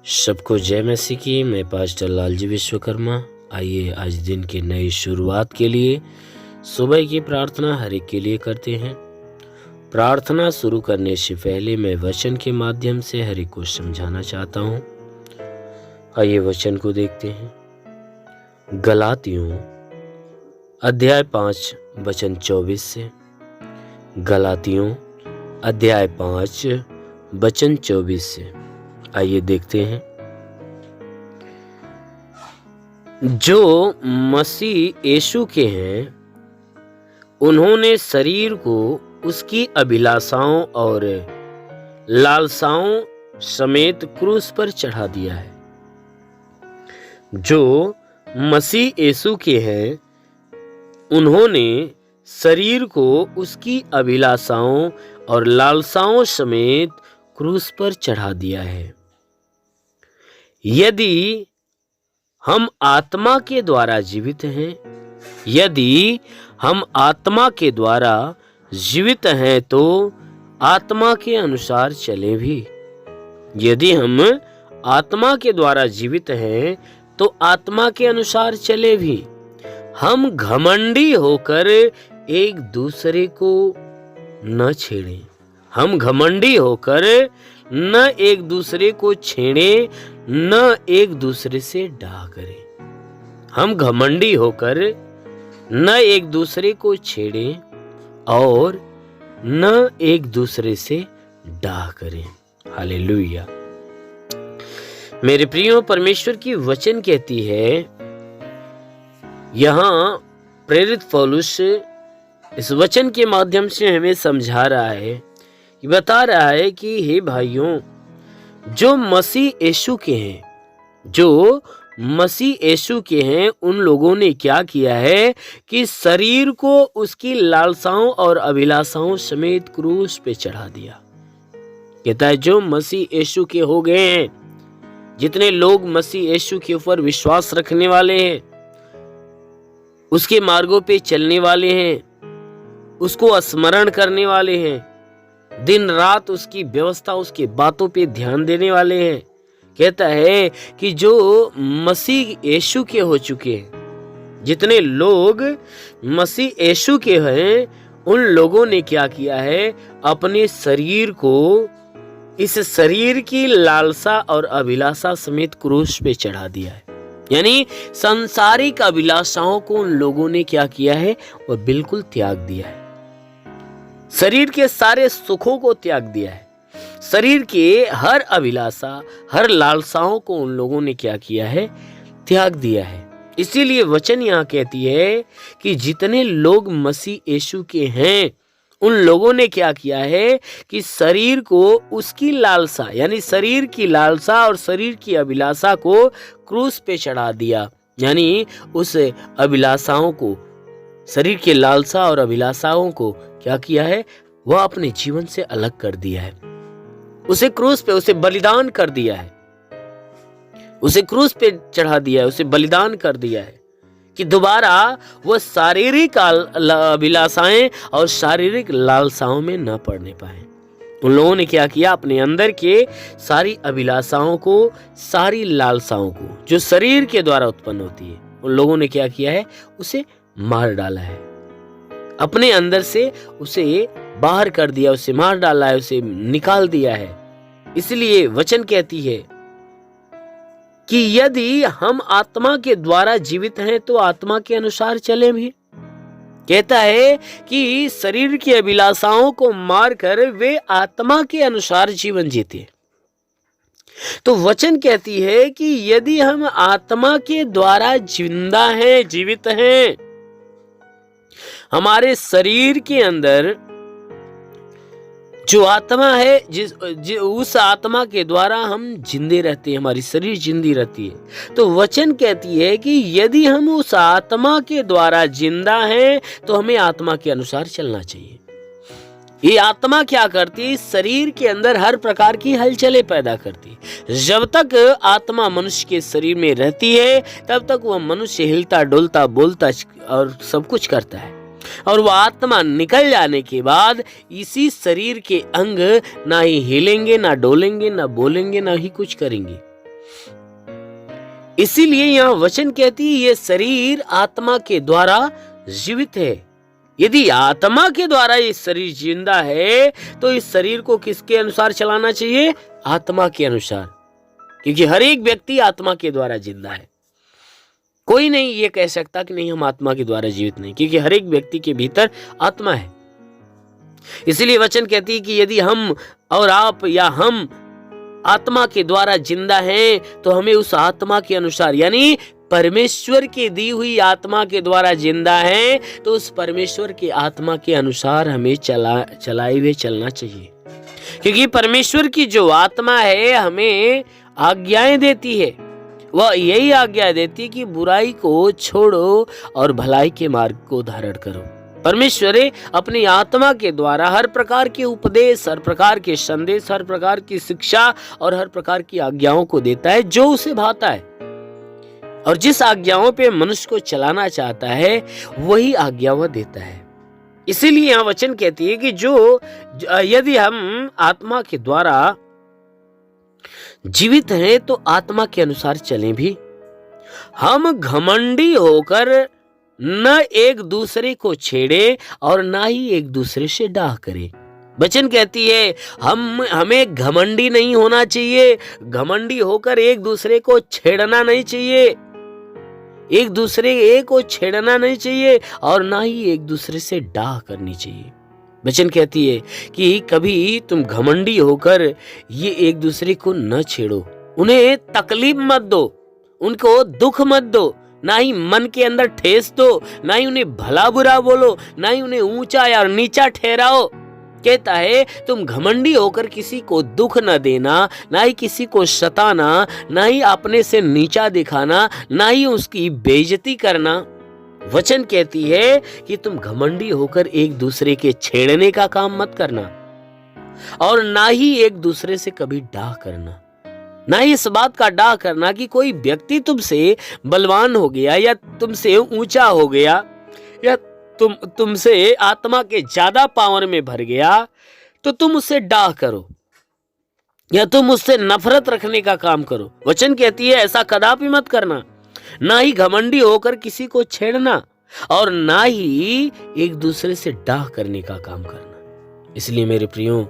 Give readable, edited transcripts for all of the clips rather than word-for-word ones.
सबको जय मसीह की। मैं पास्टर लालजी विश्वकर्मा। आइए आज दिन की नई शुरुआत के लिए सुबह की प्रार्थना हर एक के लिए करते हैं। प्रार्थना शुरू करने से पहले मैं वचन के माध्यम से हर एक को समझाना चाहता हूँ। आइए वचन को देखते हैं। गलातियों अध्याय 5 वचन 24 से। गलातियों अध्याय 5 वचन 24 से। आइए देखते हैं। जो मसीह यीशु के हैं उन्होंने शरीर को उसकी अभिलाषाओं और लालसाओं समेत क्रूस पर चढ़ा दिया है। जो मसीह यीशु के हैं उन्होंने शरीर को उसकी अभिलाषाओं और लालसाओं समेत क्रूस पर चढ़ा दिया है। यदि हम आत्मा के द्वारा जीवित हैं, यदि हम आत्मा के द्वारा जीवित हैं तो आत्मा के अनुसार चलें भी। यदि हम आत्मा के द्वारा जीवित हैं तो आत्मा के अनुसार चले भी। हम घमंडी होकर एक दूसरे को न छेड़ें। हम घमंडी होकर न एक दूसरे को छेड़े, न एक दूसरे से डाह करें। हम घमंडी होकर न एक दूसरे को छेड़े और न एक दूसरे से डाह करें। हालेलुया। मेरे प्रियो, परमेश्वर की वचन कहती है, यहाँ प्रेरित पौलुस इस वचन के माध्यम से हमें समझा रहा है, बता रहा है कि हे भाइयों, जो मसीह यीशु के हैं, जो मसीह यीशु के हैं, उन लोगों ने क्या किया है कि शरीर को उसकी लालसाओं और अभिलाषाओं समेत क्रूस पे चढ़ा दिया। कहता है जो मसीह यीशु के हो गए हैं, जितने लोग मसीह यीशु के ऊपर विश्वास रखने वाले हैं, उसके मार्गों पे चलने वाले हैं, उसको स्मरण करने वाले हैं, दिन रात उसकी व्यवस्था, उसकी बातों पे ध्यान देने वाले हैं, कहता है कि जो मसीह यीशु के हो चुके हैं, जितने लोग मसीह यीशु के हैं, उन लोगों ने क्या किया है, अपने शरीर को इस शरीर की लालसा और अभिलाषा समेत क्रूस पे चढ़ा दिया है। यानी सांसारिक अभिलाषाओं को उन लोगों ने क्या किया है, और बिल्कुल त्याग दिया है। शरीर के सारे सुखों को त्याग दिया है। शरीर के हर अभिलाषा, हर लालसाओं को उन लोगों ने क्या किया है, त्याग दिया है। इसीलिए वचन यहाँ कहती है कि जितने लोग मसीह यीशु के हैं, उन लोगों ने क्या किया है कि शरीर को उसकी लालसा, यानी शरीर की लालसा और शरीर की अभिलाषा को क्रूस पे चढ़ा दिया। यानी उस अभिलाषाओं को, शरीर के लालसा और अभिलाषाओं को क्या किया है, वह अपने जीवन से अलग कर दिया है। उसे क्रूस पे, उसे बलिदान कर दिया है। उसे क्रूस पे चढ़ा दिया है, उसे बलिदान कर दिया है कि दोबारा वह शारीरिक अभिलाषाएं और शारीरिक लालसाओं में न पड़ने पाए। उन लोगों ने क्या किया, अपने अंदर के सारी अभिलाषाओं को, सारी लालसाओं को जो शरीर के द्वारा उत्पन्न होती है, उन लोगों ने क्या किया है, उसे मार डाला है। अपने अंदर से उसे बाहर कर दिया, उसे मार डाला है, उसे निकाल दिया है। इसलिए वचन कहती है कि यदि हम आत्मा के द्वारा जीवित हैं तो आत्मा के अनुसार चलें भी। कहता है कि शरीर की अभिलाषाओं को मारकर वे आत्मा के अनुसार जीवन जीते। तो वचन कहती है कि यदि हम आत्मा के द्वारा जिंदा हैं, जीवित हैं, हमारे शरीर के अंदर जो आत्मा है, उस आत्मा के द्वारा हम जिंदे रहते हैं, हमारी शरीर जिंदी रहती है। तो वचन कहती है कि यदि हम उस आत्मा के द्वारा जिंदा हैं तो हमें आत्मा के अनुसार चलना चाहिए। ये आत्मा क्या करती है, शरीर के अंदर हर प्रकार की हलचलें पैदा करती है। जब तक आत्मा मनुष्य के शरीर में रहती है तब तक वह मनुष्य हिलता, डुलता, बोलता और सब कुछ करता है। और वह आत्मा निकल जाने के बाद इसी शरीर के अंग ना ही हिलेंगे, ना डोलेंगे, ना बोलेंगे, ना ही कुछ करेंगे। इसीलिए यहां वचन कहती है ये शरीर आत्मा के द्वारा जीवित है। यदि आत्मा के द्वारा ये शरीर जिंदा है तो इस शरीर को किसके अनुसार चलाना चाहिए? आत्मा के अनुसार, क्योंकि हर एक व्यक्ति आत्मा के द्वारा जिंदा है। कोई नहीं ये कह सकता कि नहीं हम आत्मा के द्वारा जीवित नहीं, क्योंकि हर एक व्यक्ति के भीतर आत्मा है। इसलिए वचन कहती है कि यदि हम और आप या हम आत्मा के द्वारा जिंदा हैं तो हमें उस आत्मा के अनुसार, यानी परमेश्वर की दी हुई आत्मा के द्वारा जिंदा हैं तो उस परमेश्वर की आत्मा के अनुसार हमें चलाए हुए चलना चाहिए। क्योंकि परमेश्वर की जो आत्मा है हमें आज्ञाएं देती है, वह यही आज्ञा देती है कि बुराई को छोड़ो और भलाई के मार्ग को धारण करो। परमेश्वर अपनी आत्मा के द्वारा हर प्रकार के उपदेश, हर प्रकार के संदेश, हर प्रकार की शिक्षा और हर प्रकार की आज्ञाओं को देता है जो उसे भाता है। और जिस आज्ञाओं पे मनुष्य को चलाना चाहता है वही आज्ञा वह देता है। इसीलिए यहां वचन कहती है कि यदि हम आत्मा के द्वारा जीवित हैं तो आत्मा के अनुसार चलें भी। हम घमंडी होकर न एक दूसरे को छेड़े और ना ही एक दूसरे से डाह करे। वचन कहती है हमें घमंडी नहीं होना चाहिए, घमंडी होकर एक दूसरे को छेड़ना नहीं चाहिए, एक दूसरे को छेड़ना नहीं चाहिए और ना ही एक दूसरे से डाह करनी चाहिए। वचन कहती है कि कभी तुम घमंडी होकर ये एक दूसरे को न छेड़ो, उन्हें तकलीफ मत दो, उनको दुख मत दो, ना ही मन के अंदर ठेस दो, ना ही उन्हें भला बुरा बोलो, ना ही उन्हें ऊंचा या नीचा ठहराओ। कहता है तुम घमंडी होकर किसी को दुख न देना, ना ही किसी को सताना, ना ही अपने से नीचा दिखाना, ना ही उसकी बेइज्जती करना। वचन कहती है कि तुम घमंडी होकर एक दूसरे के छेड़ने का काम मत करना और ना ही एक दूसरे से कभी डाह करना, ना ही इस बात का डाह करना कि कोई व्यक्ति तुमसे बलवान हो गया या तुमसे ऊंचा हो गया या तुमसे आत्मा के ज्यादा पावर में भर गया तो तुम उससे डाह करो या तुम उससे नफरत रखने का काम करो। वचन कहती है ऐसा कदापि मत करना, ना ही घमंडी होकर किसी को छेड़ना और ना ही एक दूसरे से डाह करने का काम करना। इसलिए मेरे प्रियो,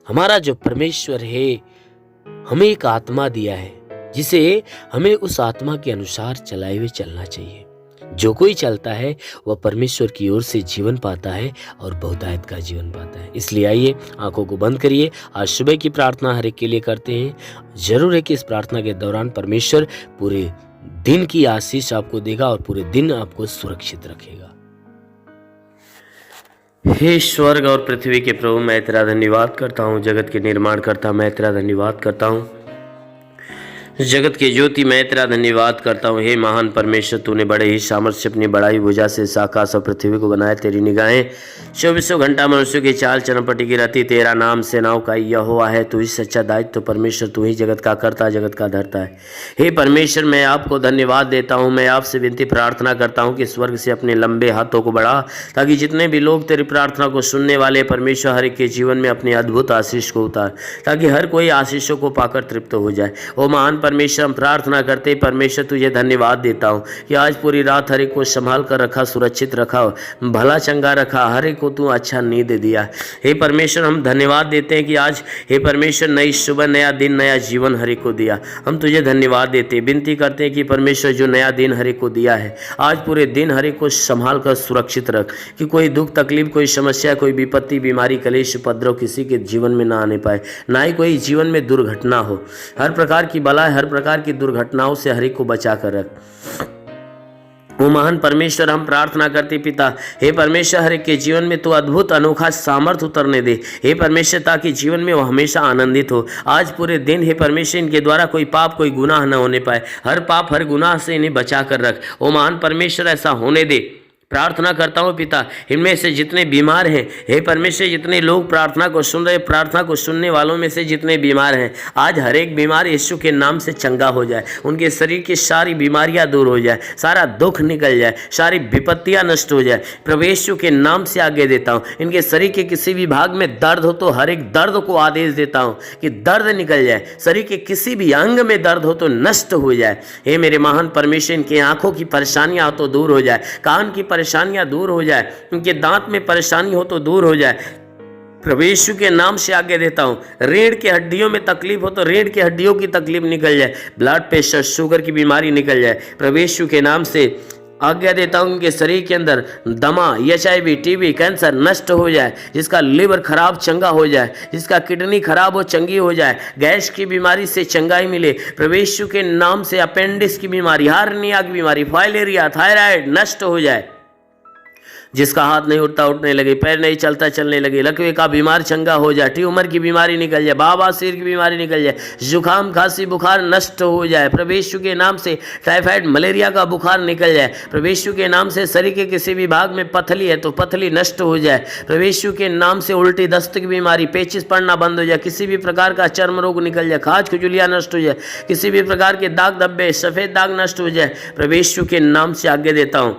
हमारा जो परमेश्वर है हमें एक आत्मा दिया है जिसे हमें उस आत्मा के अनुसार चलाए हुए चलना चाहिए। जो कोई चलता है वह परमेश्वर की ओर से जीवन पाता है और बहुतायत का जीवन पाता है। इसलिए आइए आंखों को बंद करिए, आज सुबह की प्रार्थना हर एक के लिए करते हैं। जरूर है कि इस प्रार्थना के दौरान परमेश्वर पूरे दिन की आशीष आपको देगा और पूरे दिन आपको सुरक्षित रखेगा। हे स्वर्ग और पृथ्वी के प्रभु, मैं तेरा धन्यवाद करता हूँ। जगत के निर्माण करता मैं तेरा धन्यवाद करता हूँ। जगत के ज्योति मैं तेरा धन्यवाद करता हूँ। हे महान परमेश्वर, तूने बड़े ही सामर्थ्य अपनी बड़ाई भुजा से इस आकाश और पृथ्वी को बनाया। तेरी निगाहें 24 घंटा मनुष्य की चाल चरमपटी की रहती। तेरा नाम सेनाओं का यहोवा है। तू ही सच्चा दायित्व परमेश्वर, तू ही जगत का करता, जगत का धरता है। हे परमेश्वर, मैं आपको धन्यवाद देता हूँ। मैं आपसे विनती प्रार्थना करता हूँ कि स्वर्ग से अपने लंबे हाथों को बढ़ा, ताकि जितने भी लोग तेरी प्रार्थना को सुनने वाले परमेश्वर हर एक के जीवन में अपनी अद्भुत आशीष को उतार, ताकि हर कोई आशीषों को पाकर तृप्त हो जाए। ओ महान परमेश्वर, हम प्रार्थना करते परमेश्वर तुझे धन्यवाद देता हूँ कि आज पूरी रात हर एक को संभाल कर रखा, सुरक्षित रखा, भला चंगा रखा, हर एक को तू अच्छा नींद दिया। हे परमेश्वर, हम धन्यवाद देते हैं कि आज हे परमेश्वर नई सुबह, नया दिन, नया जीवन हर एक को दिया। हम तुझे धन्यवाद देते हैं, विनती करते हैं कि परमेश्वर जो नया दिन हर एक को दिया है, आज पूरे दिन हर एक को संभाल कर सुरक्षित रख, कि कोई दुख तकलीफ, कोई समस्या, कोई विपत्ति, बीमारी, कलेश, उपद्रव किसी के जीवन में ना आने पाए, ना ही कोई जीवन में दुर्घटना हो। हर प्रकार की बला, हर प्रकार की दुर्घटनाओं से हर एक को बचा कर रख। वो महान परमेश्वर, हम प्रार्थना करते पिता, हे परमेश्वर हर एक के जीवन में तो अद्भुत अनोखा सामर्थ उतरने दे हे परमेश्वर, ताकि जीवन में वो हमेशा आनंदित हो। आज पूरे दिन हे परमेश्वर इनके द्वारा कोई पाप, कोई गुनाह न होने पाए। हर पाप, हर गुनाह से इन्हें बचा कर रख। ओ महान परमेश्वर, ऐसा होने दे प्रार्थना करता हूँ पिता, इनमें से जितने बीमार हैं, हे परमेश्वर, जितने लोग प्रार्थना को सुन रहे, प्रार्थना को सुनने वालों में से जितने बीमार हैं, आज हर एक बीमार यीशु के नाम से चंगा हो जाए, उनके शरीर की सारी बीमारियां दूर हो जाए, सारा दुख निकल जाए, सारी विपत्तियां नष्ट हो जाए। प्रभु यीशु के नाम से आगे देता हूँ, इनके शरीर के किसी भी भाग में दर्द हो तो हर एक दर्द को आदेश देता हूँ कि दर्द निकल जाए, शरीर के किसी भी अंग में दर्द हो तो नष्ट हो जाए। हे मेरे महान परमेश्वर, इनकी आंखों की परेशानियां हो तो दूर हो जाए, कान की परेशानियां दूर हो जाए, उनके दांत में परेशानी हो तो दूर हो जाए। प्रभु यीशु के नाम से आगे देता हूँ, रीढ़ की हड्डियों में तकलीफ हो तो रीढ़ की हड्डियों की तकलीफ निकल जाए, ब्लड प्रेशर, शुगर की बीमारी निकल जाए। प्रभु यीशु के नाम से आज्ञा देता हूँ, उनके शरीर के अंदर दमा, HIV, TB, कैंसर नष्ट हो जाए, जिसका लिवर खराब चंगा हो जाए, जिसका किडनी खराब हो चंगी हो जाए, गैस की बीमारी से चंगाई मिले। प्रभु यीशु के नाम से अपेंडिक्स की बीमारी, हार्निया की बीमारी, फाइलेरिया, थायराइड नष्ट हो जाए, जिसका हाथ नहीं उठता उठने लगे, पैर नहीं चलता चलने लगे, लकवे का बीमार चंगा हो जाए, ट्यूमर की बीमारी निकल जाए, बवासीर की बीमारी निकल जाए, जुकाम, खांसी, बुखार नष्ट हो जाए। प्रभु यीशु के नाम से टाइफाइड, मलेरिया का बुखार निकल जाए। प्रभु यीशु के नाम से शरीर के किसी भी भाग में पथली है तो पथली नष्ट हो जाए। प्रभु यीशु के नाम से उल्टी, दस्त की बीमारी, पेचिस पड़ना बंद हो जाए, किसी भी प्रकार का चर्म रोग निकल जाए, खाज खुजलियाँ नष्ट हो जाए, किसी भी प्रकार के दाग धब्बे, सफेद दाग नष्ट हो जाए। प्रभु यीशु के नाम से आगे देता हूँ,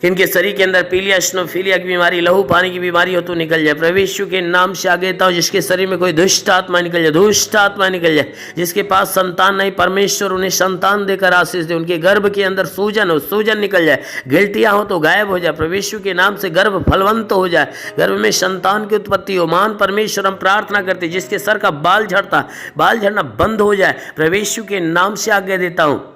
इनके शरीर के अंदर पीलिया, स्नोफीलिया की बीमारी, लहू पानी की बीमारी हो तो निकल जाए। प्रभु यीशु के नाम से आगे देता हूँ, जिसके शरीर में कोई दुष्ट आत्मा निकल जाए, दुष्ट आत्मा निकल जाए, जिसके पास संतान नहीं, परमेश्वर उन्हें संतान देकर आशीष दे, उनके गर्भ के अंदर सूजन हो, सूजन निकल जाए, गिल्टियाँ हो तो गायब हो जाए। प्रभु यीशु के नाम से गर्भ फलवंत हो जाए, गर्भ में संतान की उत्पत्ति हो। महान परमेश्वर, हम प्रार्थना करते, जिसके सर का बाल झड़ना बंद हो जाए, प्रभु यीशु के नाम से आगे देता हूँ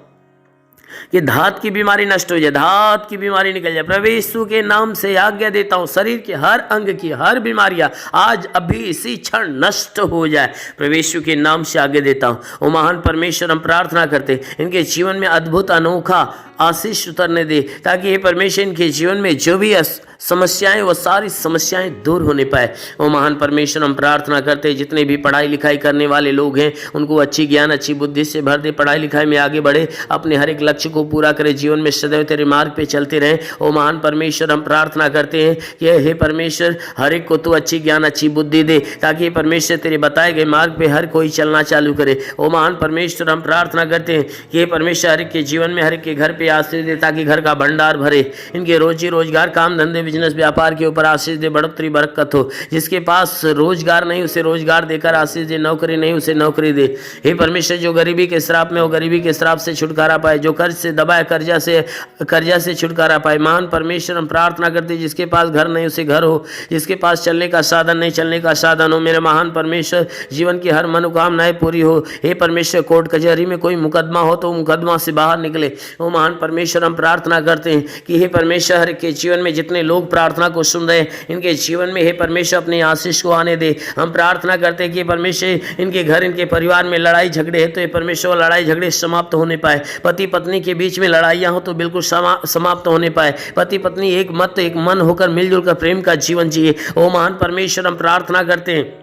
कि धात की बीमारी नष्ट हो जाए, धात की बीमारी निकल जाए। प्रभु यीशु के नाम से आज्ञा देता हूँ, शरीर के हर अंग की हर बीमारियां आज अभी इसी क्षण नष्ट हो जाए। प्रभु यीशु के नाम से आगे देता हूँ। ओ महान परमेश्वर, हम प्रार्थना करते, इनके जीवन में अद्भुत अनोखा आशीष उतरने दे, ताकि ये परमेश्वर इनके जीवन में जो भी समस्याएं, वो सारी समस्याएं दूर होने पाए। ओ महान परमेश्वर, हम प्रार्थना करते, जितने भी पढ़ाई लिखाई करने वाले लोग हैं, उनको अच्छी ज्ञान, अच्छी बुद्धि से भर दे, पढ़ाई लिखाई में आगे बढ़े, अपने हर एक लक्ष्य को पूरा करे, जीवन में सदैव तेरे मार्ग पे चलते रहें। ओ महान परमेश्वर, हम प्रार्थना करते हैं कि हे परमेश्वर, हर एक को तू अच्छी ज्ञान, अच्छी बुद्धि दे, ताकि परमेश्वर तेरे बताए गए मार्ग पे हर कोई चलना चालू करे। ओ महान परमेश्वर, हम प्रार्थना करते हैं कि हे परमेश्वर, हर एक के जीवन में, हर एक के घर पे आशीष दे, ताकि घर का भंडार भरे, इनके रोजी रोजगार, काम धंधे, बिजनेस व्यापार के ऊपर आशीष दे, बढ़ोतरी बरकत हो। जिसके पास रोजगार नहीं, उसे रोजगार देकर आशीष दे, नौकरी नहीं, उसे नौकरी दे। हे परमेश्वर, जो गरीबी के श्राप में हो, गरीबी के श्राप से छुटकारा पाए, जो कर्ज से दबाए, कर्जा से छुटकारा पाए। महान परमेश्वर, हम प्रार्थना करते, जिसके पास घर नहीं उसे घर हो, जिसके पास चलने का साधन नहीं चलने का साधन हो। मेरे महान परमेश्वर, जीवन की हर मनोकामनाएं पूरी हो। हे परमेश्वर, कोर्ट कचहरी में कोई मुकदमा हो तो मुकदमा से बाहर निकले। ओ महान परमेश्वर, हम प्रार्थना करते हैं कि हे परमेश्वर, के जीवन में जितने लोग प्रार्थना को सुन रहे हैं, इनके जीवन में हे परमेश्वर अपने आशीष को आने दे। हम प्रार्थना करते हैं कि परमेश्वर, इनके घर, इनके परिवार में लड़ाई झगड़े है तो हे परमेश्वर, लड़ाई झगड़े समाप्त होने पाए। पति पत्नी के बीच में लड़ाइयाँ हो तो बिल्कुल समाप्त होने पाए। पति पत्नी एक मत, एक मन होकर मिलजुल कर प्रेम का जीवन जिए। ओ महान परमेश्वर, हम प्रार्थना करते हैं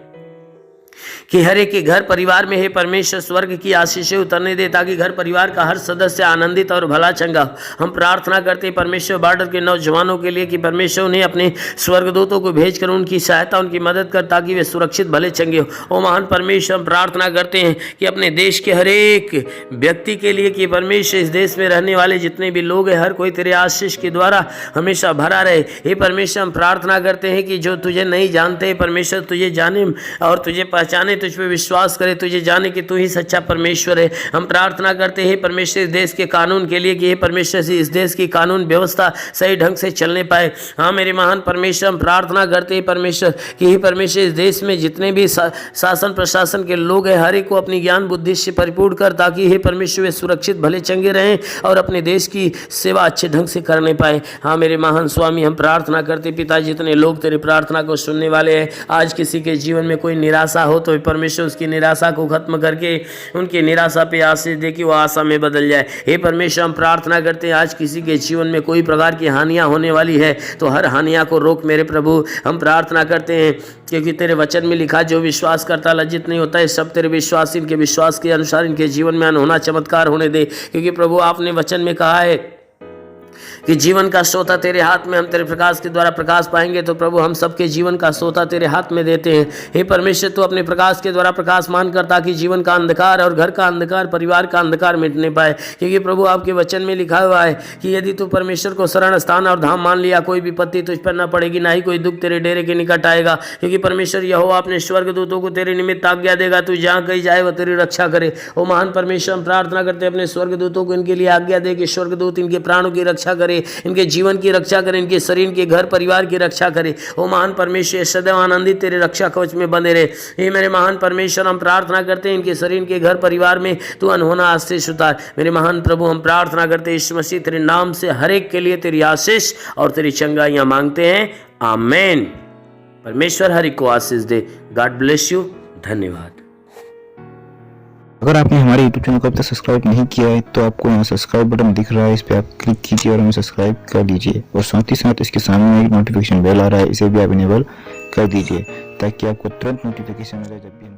कि हर एक के घर परिवार में हे परमेश्वर, स्वर्ग की आशीषें उतरने दे, ताकि घर परिवार का हर सदस्य आनंदित और भला चंगा हो। हम प्रार्थना करते हैं परमेश्वर, बॉर्डर के नौजवानों के लिए कि परमेश्वर उन्हें अपने स्वर्गदूतों को भेजकर उनकी सहायता, उनकी मदद कर, ताकि वे सुरक्षित भले चंगे हो। ओ महान परमेश्वर, हम प्रार्थना करते हैं कि अपने देश के हर एक व्यक्ति के लिए कि परमेश्वर, इस देश में रहने वाले जितने भी लोग हैं, हर कोई तेरे आशीष के द्वारा हमेशा भरा रहे। हे परमेश्वर, हम प्रार्थना करते हैं कि जो तुझे नहीं जानते परमेश्वर, तुझे जाने और तुझे पहचाने, तुझ पे विश्वास करे, तुझे जाने कि तू ही सच्चा परमेश्वर है। हम प्रार्थना करते हैं परमेश्वर, इस देश के कानून के लिए कि हे परमेश्वर, से इस देश की कानून व्यवस्था सही ढंग से चलने पाए। हाँ मेरे महान परमेश्वर, हम प्रार्थना करते हैं परमेश्वर कि हे परमेश्वर, इस देश में जितने भी शासन प्रशासन के लोग हैं, हर एक को अपनी ज्ञान बुद्धि से परिपूर्ण कर, ताकि हे परमेश्वर वे सुरक्षित भले चंगे रहें और अपने देश की सेवा अच्छे ढंग से करने पाए। हाँ मेरे महान स्वामी, हम प्रार्थना करते पिता, जितने लोग तेरी प्रार्थना को सुनने वाले हैं, आज किसी के जीवन में कोई निराशा हो तो परमेश्वर उसकी निराशा को खत्म करके उनकी निराशा पे आशीष दे कि वो आशा में बदल जाए। हे परमेश्वर, हम प्रार्थना करते हैं आज किसी के जीवन में कोई प्रकार की हानियां होने वाली है तो हर हानियां को रोक मेरे प्रभु। हम प्रार्थना करते हैं क्योंकि तेरे वचन में लिखा, जो विश्वास करता लज्जित नहीं होता है। सब तेरे विश्वास, इनके विश्वास के अनुसार इनके जीवन में अनहोना चमत्कार होने दे, क्योंकि प्रभु आपने वचन में कहा है कि जीवन का सोता तेरे हाथ में, हम तेरे प्रकाश के द्वारा प्रकाश पाएंगे। तो प्रभु हम सबके जीवन का सोता तेरे हाथ में देते हैं। हे परमेश्वर, तू अपने प्रकाश के द्वारा प्रकाश मान कर, ताकि जीवन का अंधकार और घर का अंधकार, परिवार का अंधकार मिटने पाए। क्योंकि प्रभु आपके वचन में लिखा हुआ है कि यदि तू परमेश्वर को शरण स्थान और धाम मान लिया, कोई विपत्ति तुझ पर न पड़ेगी, ना ही कोई दुख तेरे डेरे के निकट आएगा। क्योंकि परमेश्वर यहोवा अपने स्वर्गदूतों को तेरे निमित्त आज्ञा देगा, तू जहाँ कहीं जाए वह तेरी रक्षा करे। ओ महान परमेश्वर, हम प्रार्थना करते हैं अपने स्वर्गदूतों को इनके लिए आज्ञा दे कि स्वर्गदूत इनके प्राणों की रक्षा करे, इनके जीवन की रक्षा करे, इनके शरीर के घर परिवार की रक्षा करे। ओ महान परमेश्वर, सदैव आनंदित तेरे रक्षा कवच में बने रहे। हे मेरे महान परमेश्वर, हम प्रार्थना करते हैं इनके शरीर के घर परिवार में तू अनहोना आशीष उतार। मेरे महान प्रभु, हम प्रार्थना करते हैं यीशु मसीह तेरे नाम से हर एक के लिए तेरी आशीष और तेरी चंगाइयां मांगते हैं। आमेन। परमेश्वर हर एक को आशीष दे। God bless you. धन्यवाद। अगर आपने हमारे YouTube चैनल को अब तक सब्सक्राइब नहीं किया है तो आपको यहाँ सब्सक्राइब बटन दिख रहा है, इस पर आप क्लिक कीजिए और हमें सब्सक्राइब कर लीजिए। और साथ ही साथ इसके सामने एक नोटिफिकेशन बेल आ रहा है, इसे भी आप इनेबल कर दीजिए ताकि आपको तुरंत नोटिफिकेशन मिले जब भी हम